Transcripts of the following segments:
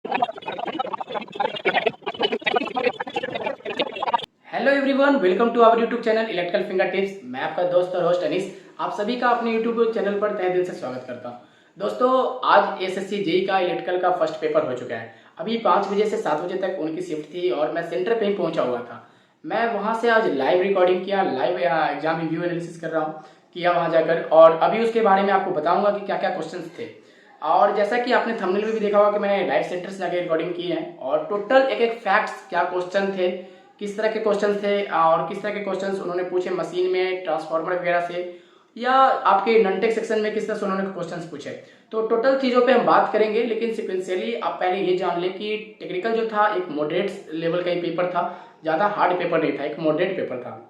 Hello everyone, welcome to our YouTube channel electrical finger tips. मैं आपका दोस्त और होस्ट अनीस आप सभी का अपने यूट्यूब चैनल पर तहे दिल से स्वागत करता हूं। दोस्तों, आज एसएससी जेई का इलेक्ट्रिकल का फर्स्ट पेपर हो चुका है। अभी 5 बजे से 7 बजे तक उनकी शिफ्ट थी और मैं सेंटर पे ही पहुंचा हुआ था। मैं वहां से आज लाइव रिकॉर्डिंग किया, लाइव एग्जाम रिव्यू एनालिसिस कर रहा हूँ किया वहां जाकर, और अभी उसके बारे में आपको बताऊंगा कि क्या क्या क्वेश्चन थे। और जैसा कि आपने थंबनेल में भी देखा होगा कि मैंने लाइव सेंटर से जाकर रिकॉर्डिंग की है, और टोटल एक एक फैक्ट्स, क्या क्वेश्चन थे, किस तरह के क्वेश्चन थे और किस तरह के क्वेश्चंस उन्होंने पूछे मशीन में, ट्रांसफार्मर वगैरह से, या आपके नॉनटेक सेक्शन में किस तरह से उन्होंने क्वेश्चंस पूछे। तो टोटल चीज़ों पे हम बात करेंगे, लेकिन सिक्वेंशियली आप पहले ये जान लें कि टेक्निकल जो था एक मॉडरेट लेवल का ही पेपर था, ज़्यादा हार्ड पेपर नहीं था, एक मॉडरेट पेपर था।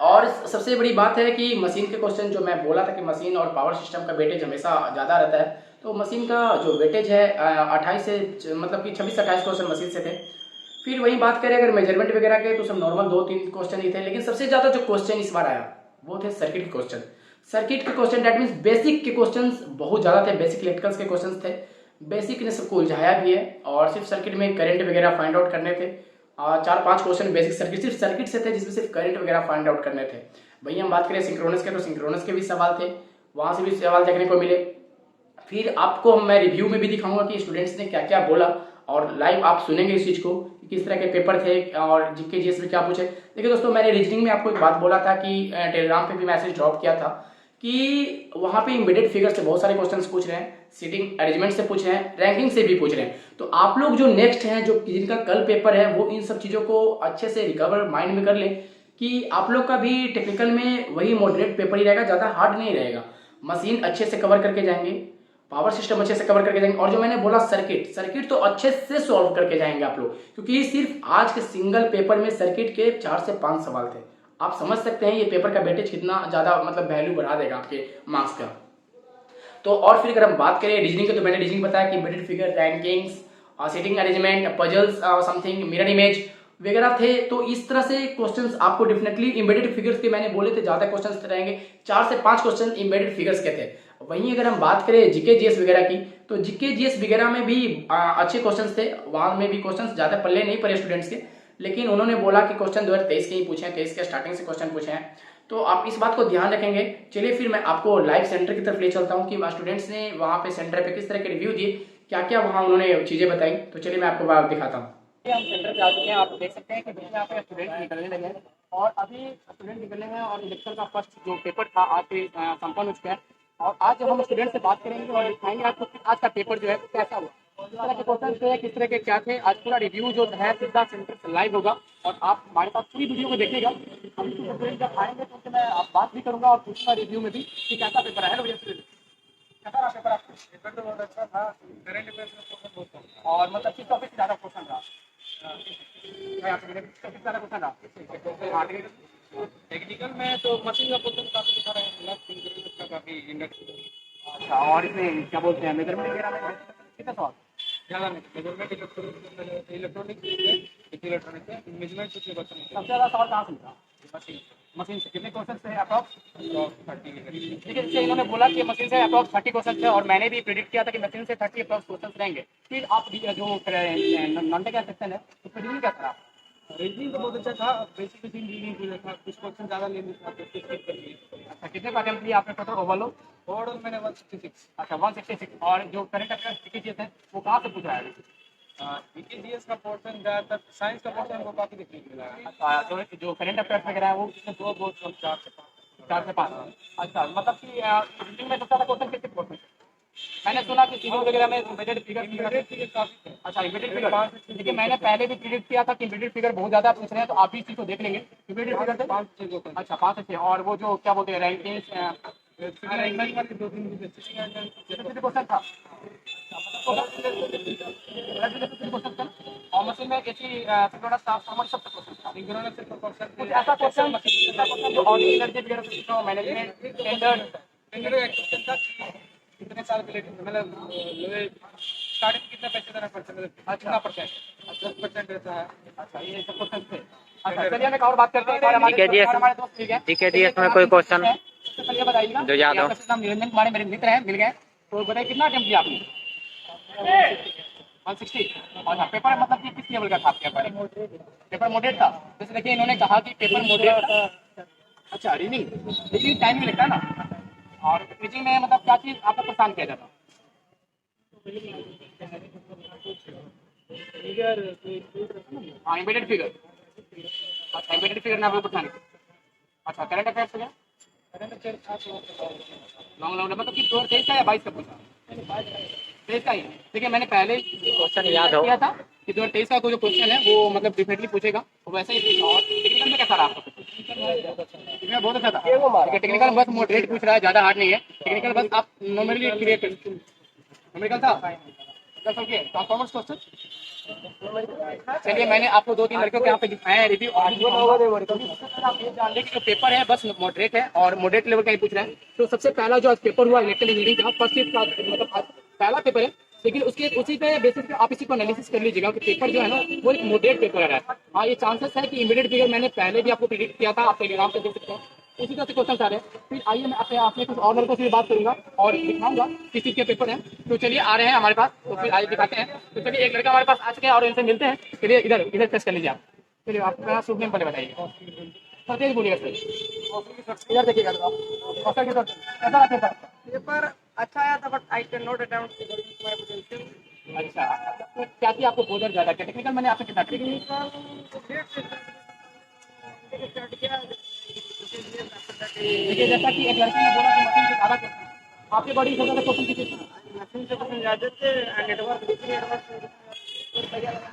और सबसे बड़ी बात है कि मशीन के क्वेश्चन, जो मैं बोला था कि मशीन और पावर सिस्टम का वेटेज हमेशा ज़्यादा रहता है, तो मशीन का जो वेटेज है 28 से मतलब कि 26-28 क्वेश्चन मशीन से थे। फिर वही बात करें अगर मेजरमेंट वगैरह के, तो सब नॉर्मल 2-3 क्वेश्चन ही थे, लेकिन सबसे ज़्यादा जो क्वेश्चन इस बार आया वो थे सर्किट के क्वेश्चन। सर्किट के क्वेश्चन डेट मीन्स बेसिक के क्वेश्चन बहुत ज़्यादा थे, बेसिक इलेक्ट्रिकल्स के क्वेश्चन थे। बेसिक ने सबको उलझाया भी है, और सिर्फ सर्किट में करंट वगैरह फाइंड आउट करने थे। 4-5 क्वेश्चन बेसिक सर्किट सिर्फ सर्किट से थे, जिसमें सिर्फ करंट वगैरह फाइंड आउट करने थे। वही हम बात करें सिंक्रोनस के, तो सिंक्रोनस के भी सवाल थे, वहां से भी सवाल देखने को मिले। फिर आपको मैं रिव्यू में भी दिखाऊंगा कि स्टूडेंट्स ने क्या क्या बोला, और लाइव आप सुनेंगे इस चीज़ को कि किस तरह के पेपर थे और जीके जीएस में क्या पूछे। देखिए दोस्तों, मैंने रीजनिंग में आपको एक बात बोला था कि टेलीग्राम पे भी मैसेज ड्रॉप किया था कि वहाँ पे इमीडिएट फिगर से बहुत सारे क्वेश्चंस पूछ रहे हैं, सीटिंग अरेंजमेंट से पूछ रहे हैं, रैंकिंग से भी पूछ रहे हैं। तो आप लोग जो नेक्स्ट हैं, जो जिनका कल पेपर है, वो इन सब चीज़ों को अच्छे से रिकवर माइंड में कर लें कि आप लोग का भी टेक्निकल में वही मॉडरेट पेपर ही रहेगा, ज़्यादा हार्ड नहीं रहेगा। मशीन अच्छे से कवर करके जाएंगे, पावर सिस्टम अच्छे से कवर करके जाएंगे, और जो मैंने बोला सर्किट, सर्किट तो अच्छे से सॉल्व करके जाएंगे आप लोग, क्योंकि सिर्फ आज के सिंगल पेपर में सर्किट के 4 से 5 सवाल थे। आप समझ सकते हैं ये पेपर का वेटेज कितना ज़्यादा मतलब वैल्यू बढ़ा देगा आपके मार्क्स का। तो और फिर अगर हम बात करें रीजनिंग की, तो मैंने रीजनिंग बताया कि embedded figure, rankings, seating arrangement, puzzles, something mirror image वगैरह थे। तो इस तरह से क्वेश्चंस आपको डेफिनेटली इम्बेडेड फिगर्स के, मैंने बोले थे ज़्यादा क्वेश्चंस रहेंगे, 4 से 5 क्वेश्चन इम्बेडेड फिगर्स के थे। वहीं अगर हम बात करें जीके जीएस वगैरह की, तो जीके जीएस वगैरह में भी अच्छे क्वेश्चंस थे, वहां में भी क्वेश्चंस ज़्यादा पल्ले नहीं पड़े स्टूडेंट्स के, लेकिन उन्होंने बोला कि क्वेश्चन 2023 के ही पूछे हैं, 23 के स्टार्टिंग से क्वेश्चन पूछे हैं। तो आप इस बात को ध्यान रखेंगे। चलिए फिर मैं आपको लाइव सेंटर की तरफ ले चलता हूँ कि स्टूडेंट्स ने वहाँ पे सेंटर पे किस तरह के रिव्यू दिए, क्या क्या वहाँ उन्होंने चीज़ें बताई। तो चलिए मैं आपको बात दिखाता हूँ। हम सेंटर पे आ चुके हैं, आप देख सकते हैं कि बीच में यहाँ पे स्टूडेंट निकलने लगे हैं, और अभी स्टूडेंट निकलने में, और इलेक्शन का फर्स्ट जो पेपर था आज से संपन्न हो चुका है। और आज जब हम स्टूडेंट से बात करेंगे और दिखाएंगे आपको कि आज का पेपर जो है कैसा हुआ, किस तरह के क्वेश्चन थे, किस तरह के क्या थे। आज पूरा रिव्यू जो है सीधा सेंटर से लाइव होगा, और आप हमारे पास पूरी वीडियो को देखिएगा। हम स्टूडेंट जब आएंगे तो उनसे मैं बात भी करूंगा और पूछूंगा रिव्यू में भी कि कैसा पेपर है। हेलो भैया, कैसा रहा पेपर आपका? पेपर तो बहुत अच्छा था, करंट अफेयर्स में क्वेश्चन बहुत था, और मतलब किस टॉपिक से ज़्यादा क्वेश्चन रहा? किस ज़्यादा क्वेश्चन रहा टेक्निकल में? तो मशीन का क्वेश्चन काफ़ी दिखा रहे हैं, का काफ़ी इंडक्शन। अच्छा, और इसमें क्या बोलते हैं मेजरमेंट वगैरह में कितना सवाल? ज़्यादा नहीं, मेजरमेंट इलेक्ट्रॉनिक इलेक्ट्रॉनिक मेजरमेंट सबसे ज़्यादा सवाल कहाँ से मिला? मशीन मशीन से कितने क्वेश्चन थे अप्रॉक्स? 30। देखिए, इससे इन्होंने बोला कि मशीन से अप्रॉक्स 30 क्वेश्चन थे, और मैंने भी प्रिडिक्ट किया था कि मशीन से 30 अप्रॉक्स क्वेश्चन रहेंगे। फिर आप जो नॉन टेक सेक्शन है उसमें रीजनिंग क्या था? रीजनिंग तो बहुत अच्छा था, बेसिक रीजनिंग पूरा था, कुछ क्वेश्चन ज़्यादा लेने थे। अच्छा, कितने का अटेम्प्ट लिया आपने टोटल ओवरऑल मैंने 166। अच्छा, 166। और जो करंट अफेयर्स जीके थे वो कहाँ से पूछ रहा है? जीके जीएस का पोर्शन ज़्यादातर, साइंस का पोर्शन वो काफ़ी देखने को मिला है। अच्छा, जो करंट अफेयर्स वगैरह है वो कितने, दो 4 से 5? अच्छा, मतलब कि रीजनिंग में सबसे ज़्यादा क्वेश्चन कितने क्वेश्चन? मैंने सुना कि सिविल वगैरह में इम्बेडेड फिगर काफी है। अच्छा, इम्बेडेड फिगर, देखिए मैंने पहले भी प्रिडिक्ट किया था कि इम्बेडेड फिगर बहुत ज्यादा पूछ रहे हैं, तो आप भी इस चीज को देख लेंगे। इम्बेडेड फिगर थे 5 से। अच्छा, 5 से 6। और वो जो क्या बोलते हैं रैंकिंग, क्वेश्चन था। और मशीन में ऐसी सिंक्रोनस ट्रांसफार्मर सब क्वेश्चन था। कुछ ऐसा क्वेश्चन जो ऑर्डिनरी एनर्जी वगैरह मैनेजमेंट टेंडर था, कितने साल के लिए, मतलब स्टार्टिंग में कितना पैसे देना पड़ता है? अच्छा, परसेंट 10% रहता है। अच्छा, ये सब क्वेश्चन थे। अच्छा, चलिए हम एक और बात करते हैं। हमारे दोस्त मिल गए जीकेजीएस में, कोई क्वेश्चन चलिए बताइएगा। जो याद हो? नाम निरंजन कुमार, मेरे मित्र हैं, मिल गए। तो बताइए कितना अटेम्प्ट किया आपने? 160। और पेपर मतलब कि किस लेवल का था आपके पेपर? पेपर मॉडरेट था। जैसे देखिए इन्होंने कहा कि पेपर मॉडरेट था। अच्छा, रीडिंग टाइम में लगता है ना। और रीडिंग में मतलब क्या चीज़ आपको परेशान किया जाता? हाँ, एम्बेडेड फिगर। अच्छा, एम्बेडेड फिगर में आपको परेशान किया। अच्छा, करंट अफेयर्स हो गया। लॉन्ग लॉन्ग मतलब कि 2023 का या 22 का पूछा? 23 का ही। देखिए मैंने पहले क्वेश्चन याद किया था कि 2023 का कोई जो क्वेश्चन है वो मतलब डेफिनेटली पूछेगा, वैसा ही पूछा। और टेक्निकल में कैसा रहा आपका? टेक्निकल बहुत अच्छा था। देखिए टेक्निकल बस मॉडरेट पूछ रहा है, ज़्यादा हार्ड नहीं है। टेक्निकल बस आप नॉर्मली क्लियर कर। न्यूमेरिकल था दस ओके। Transformers question. चलिए मैंने आपको 2-3 लड़कियों के यहाँ पे दिखाया है रिव्यू। और आप ये जान लें कि जो पेपर है बस मॉडरेट है और मॉडरेट लेवल का ही पूछ रहा है। तो सबसे पहला जो आज पेपर हुआ इलेक्ट्रिकल इंजीनियरिंग का फर्स्ट शिफ्ट का मतलब आज पहला पेपर है, लेकिन उसके उसी पे बेसिस पे आप इसी को एनालिसिस कर लीजिएगा कि पेपर जो है ना वो एक मॉडरेट पेपर है। हाँ, ये चांसेस है कि इमीडिएट फिगर मैंने पहले भी आपको प्रेडिक्ट किया था, आप टेलीग्राम पे देख सकते हैं। उसी तरह से क्वेश्चन आ रहे हैं। फिर आइए मैं आपने कुछ और लड़कों से भी बात करूंगा और दिखाऊंगा किस चीज़ के पेपर हैं। तो चलिए आ रहे हैं हमारे पास, तो फिर आइए दिखाते हैं। तो चलिए एक लड़का हमारे पास आ चुके हैं और इनसे मिलते हैं। चलिए इधर इधर प्रेस कर लीजिए आप। चलिए आपका शुभ नेम पहले बताइए। सर तेज बोलिएगा सर। इधर देखिएगा सर कैसा रहा पेपर? पेपर अच्छा आया था but I can not attempt my potential. अच्छा, तो क्या थी आपको बहुत ज़्यादा क्या? टेक्निकल मैंने आपसे कितना टेक्निकल स्टार्ट किया। देखिए जैसा कि एक लड़के ने बोला कि मशीन से ज़्यादा क्वेश्चन आपके बॉडी से ज़्यादा क्वेश्चन किसी से? मशीन से क्वेश्चन ज्यादा थे, नेटवर्क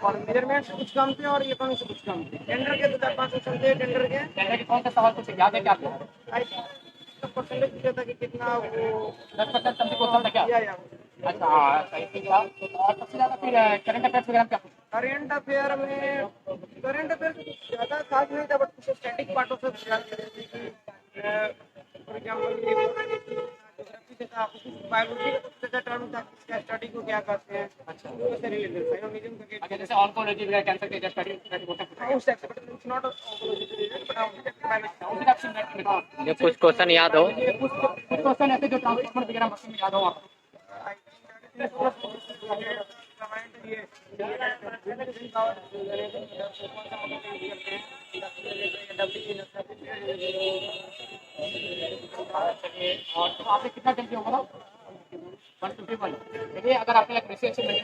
और मेजरमेंट से कुछ कम थे और इकोनॉमिक से कुछ कम थे। टेंडर के 2-4-5 क्वेश्चन थे। टेंडर के जैसे कि कौन सा सवाल कुछ याद है क्या आपको? आई थिंक परसेंटेज पूछा था कि कितना वो 10% समथिंग क्वेश्चन था क्या? या अच्छा हाँ, सही था। और सबसे ज़्यादा फिर करंट अफेयर्स वगैरह में क्या पूछा? करंट अफेयर में करंट अफेयर कुछ ज्यादा खास नहीं था बट कुछ स्टैटिक पार्टों से ध्यान दे रहे थे कि फॉर एग्जाम्पल ज्योग्राफी से था, बायोलॉजी का टर्म था इसका स्टडी को क्या कहते हैं। अच्छा, उससे रिलेटेड था इकोनॉमिज्म का अच्छा जैसे ऑन्कोलॉजी वगैरह कैंसर के स्टडी क्वेश्चन पूछा उस टाइप से but it's not oncology related but उसी टाइप से ये कुछ क्वेश्चन याद हो? कुछ क्वेश्चन ऐसे जो ट्रांसफॉर्मर वगैरह मशीन में याद हो आपको? और तो आपने कितना जल्दी होगा ना 151? चलिए अगर आपने एप्रिसिएशन नहीं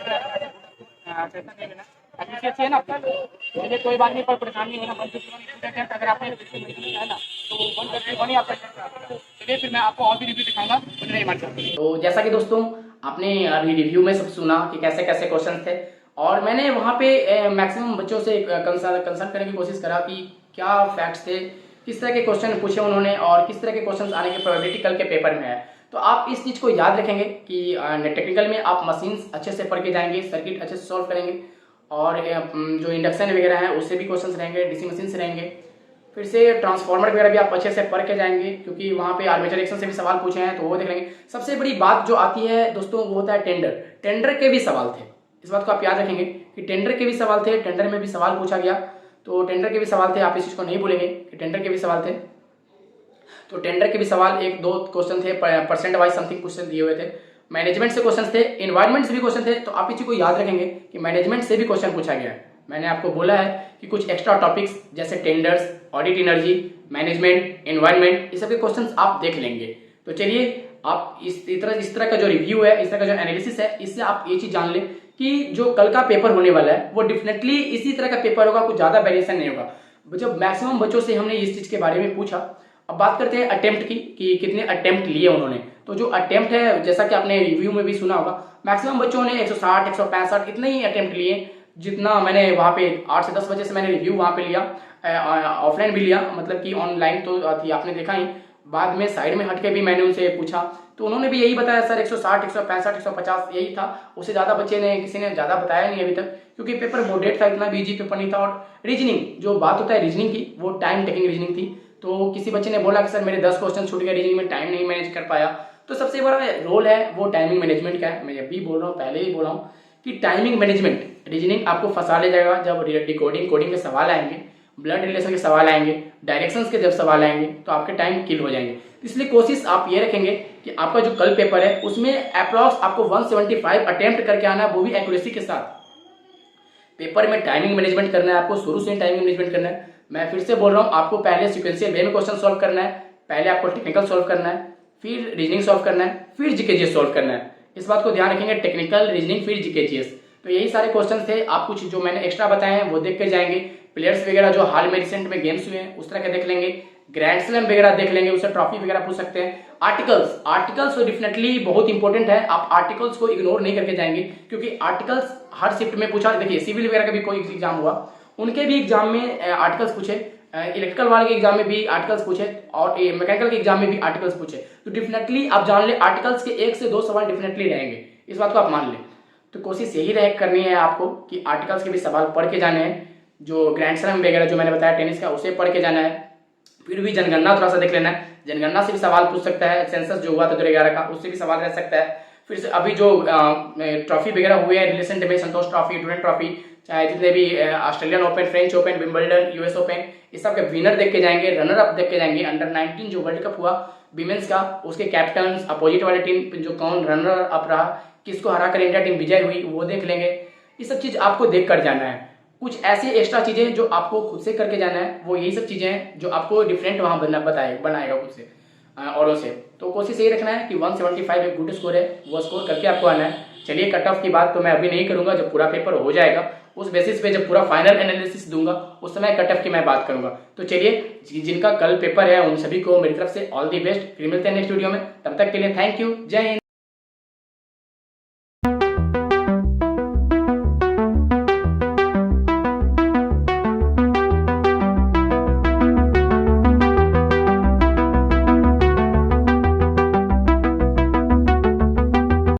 लेना एप्रिसिएशन है ना चलिए कोई बात नहीं, पर परेशानी नहीं होना। 151 अगर आपने है ना तो 151 ही आपका। चलिए फिर मैं आपको और भी रिव्यू दिखाऊंगा नहीं हमारे साथ। तो जैसा कि दोस्तों आपने अभी रिव्यू में सब सुना कि कैसे कैसे क्वेश्चन थे, और मैंने वहाँ पे मैक्सिमम बच्चों से कंसल्ट करने की कोशिश करा कि क्या फैक्ट्स थे, किस तरह के क्वेश्चन पूछे उन्होंने और किस तरह के क्वेश्चन आने की प्रोबेबिलिटी कल के पेपर में है। तो आप इस चीज़ को याद रखेंगे कि टेक्निकल में आप मशीन्स अच्छे से पढ़ के जाएंगे, सर्किट अच्छे से सॉल्व करेंगे, और जो इंडक्शन वगैरह है उससे भी क्वेश्चन रहेंगे, डीसी मशीन से रहेंगे। फिर से ट्रांसफार्मर वगैरह भी आप अच्छे से पढ़ के जाएंगे क्योंकि वहाँ पे आर्मेचर रिएक्शन से भी सवाल पूछे हैं तो वो देख लेंगे। सबसे बड़ी बात जो आती है दोस्तों वो होता है टेंडर। टेंडर के भी सवाल थे, इस बात को आप याद रखेंगे कि टेंडर के भी सवाल थे, टेंडर में भी सवाल पूछा गया। तो टेंडर के भी सवाल थे, आप इस चीज़ को नहीं भूलेंगे कि टेंडर के भी सवाल थे। तो टेंडर के भी सवाल 1-2 क्वेश्चन थे, परसेंट वाइज समथिंग क्वेश्चन दिए हुए थे। मैनेजमेंट से क्वेश्चन थे, इन्वायरमेंट से भी क्वेश्चन थे। तो आप इस चीज़ को याद रखेंगे कि मैनेजमेंट से भी क्वेश्चन पूछा गया है। मैंने आपको बोला है कि कुछ एक्स्ट्रा टॉपिक्स जैसे tenders, audit energy, management, environment, इस सब के क्वेश्चंस आप देख लेंगे। तो चलिए आप इस तरह का जो रिव्यू है, इस तरह का जो एनालिसिस है, इससे आप ये चीज़ जान लें कि जो कल का पेपर होने वाला है वो डेफिनेटली इसी तरह का पेपर होगा, कुछ ज़्यादा वेरिएशन नहीं होगा। जब मैक्सिमम बच्चों से हमने इस चीज़ के बारे में पूछा, अब बात करते हैं अटेम्प्ट की कि कितने अटेम्प्ट लिए उन्होंने। तो जो अटेम्प्ट है जैसा कि आपने रिव्यू में भी सुना होगा, मैक्सिमम बच्चों ने 160, 165 इतने ही अटेम्प्ट लिए जितना मैंने वहाँ पे 8 से 10 बजे से मैंने रिव्यू वहाँ पे लिया, ऑफलाइन भी लिया, मतलब कि ऑनलाइन तो थी आपने देखा ही। बाद में साइड में हटके भी मैंने उनसे पूछा तो उन्होंने भी यही बताया सर 160, 165, 150 यही था। उससे ज़्यादा बच्चे ने किसी ने ज़्यादा बताया नहीं अभी तक, क्योंकि पेपर मॉडरेट था, इतना भी इजी पेपर नहीं था। और रीजनिंग जो बात होता है रीजनिंग की, वो टाइम टेकिंग रीजनिंग थी। तो किसी बच्चे ने बोला कि सर मेरे 10 क्वेश्चन छूट गए रीजनिंग में, टाइम नहीं मैनेज कर पाया। तो सबसे बड़ा रोल है वो टाइमिंग मैनेजमेंट का है। मैं जब भी बोल रहा हूँ, पहले ही बोला हूँ कि टाइमिंग मैनेजमेंट, रीजनिंग आपको फंसा ले जाएगा। जब डिकोडिंग कोडिंग के सवाल आएंगे, ब्लड रिलेशन के सवाल आएंगे, डायरेक्शंस के जब सवाल आएंगे तो आपके टाइम किल हो जाएंगे। इसलिए कोशिश आप ये रखेंगे कि आपका जो कल पेपर है उसमें अप्रॉक्स आपको 175 अटेम्प्ट करके आना है, वो भी एक्यूरेसी के साथ। पेपर में टाइमिंग मैनेजमेंट करना है, आपको शुरू से टाइमिंग मैनेजमेंट करना है। मैं फिर से बोल रहा हूँ, आपको पहले सिक्वेंशियल वे में क्वेश्चन सॉल्व करना है, पहले आपको टेक्निकल सॉल्व करना है, फिर रीजनिंग सॉल्व करना है, फिर जीके जीएस सॉल्व करना है। इस बात को ध्यान रखेंगे, टेक्निकल, रीजनिंग, फिर जीके जीएस। तो यही सारे क्वेश्चन थे। आप कुछ जो मैंने एक्स्ट्रा बताए हैं वो देख कर जाएंगे। प्लेयर्स वगैरह जो हाल में रिसेंट में गेम्स हुए हैं उस तरह के देख लेंगे। ग्रैंड स्लैम वगैरह देख लेंगे, उससे ट्रॉफी वगैरह पूछ सकते हैं। आर्टिकल्स तो डेफिनेटली बहुत इंपॉर्टेंट है, आप आर्टिकल्स को इग्नोर नहीं करके जाएंगे, क्योंकि आर्टिकल्स हर शिफ्ट में पूछा। देखिए सिविल वगैरह का भी कोई एग्जाम हुआ, उनके भी एग्जाम में आर्टिकल्स पूछे, इलेक्ट्रिकल वाले के एग्जाम में भी आर्टिकल्स पूछे, और मैकेनिकल के एग्जाम में भी आर्टिकल्स पूछे। तो डेफिनेटली आप जान ले, आर्टिकल्स के 1 से 2 सवाल डेफिनेटली रहेंगे, इस बात को आप मान ले। तो कोशिश यही रहे करनी है आपको कि आर्टिकल्स के भी सवाल पढ़ के जाने हैं। जो ग्रैंड स्लैम वगैरह जो मैंने बताया टेनिस का, उसे पढ़ के जाना है। फिर भी जनगणना थोड़ा सा देख लेना है, जनगणना से भी सवाल पूछ सकता है। सेंसस जो हुआ था 2011 का, उससे भी सवाल रह सकता है। फिर से अभी जो ट्रॉफी वगैरह हुए हैं रिसेंट में, संतोष ट्रॉफी, डूरेंट ट्रॉफी, चाहे जितने भी Australian open, French open, Wimbledon, US open, इस सब के विनर देख के जाएंगे, रनर अप देख के जाएंगे। अंडर 19 जो वर्ल्ड कप हुआ विमेंस का, उसके कैप्टन, अपोजिट वाले टीम जो कौन रनर अप रहा, किसको हरा कर इंडिया टीम विजय हुई, वो देख लेंगे। ये सब चीज आपको देख कर जाना है। कुछ ऐसे एक्स्ट्रा चीजें जो आपको खुद से करके जाना है, वो यही सब चीजें हैं जो आपको डिफरेंट वहां बनाएगा खुद से औरों से। तो कोशिश यही रखना है कि 175 एक गुड स्कोर है, वो स्कोर करके आपको आना है। चलिए, कट ऑफ की बात तो मैं अभी नहीं करूंगा, जब पूरा पेपर हो जाएगा उस बेसिस पे, जब पूरा फाइनल एनालिसिस दूंगा उस समय कट ऑफ की मैं बात करूंगा। तो चलिए, जिनका कल पेपर है उन सभी को मेरी तरफ से ऑल दी बेस्ट। फिर मिलते हैं नेक्स्ट वीडियो में, तब तक के लिए थैंक यू, जय हिंद।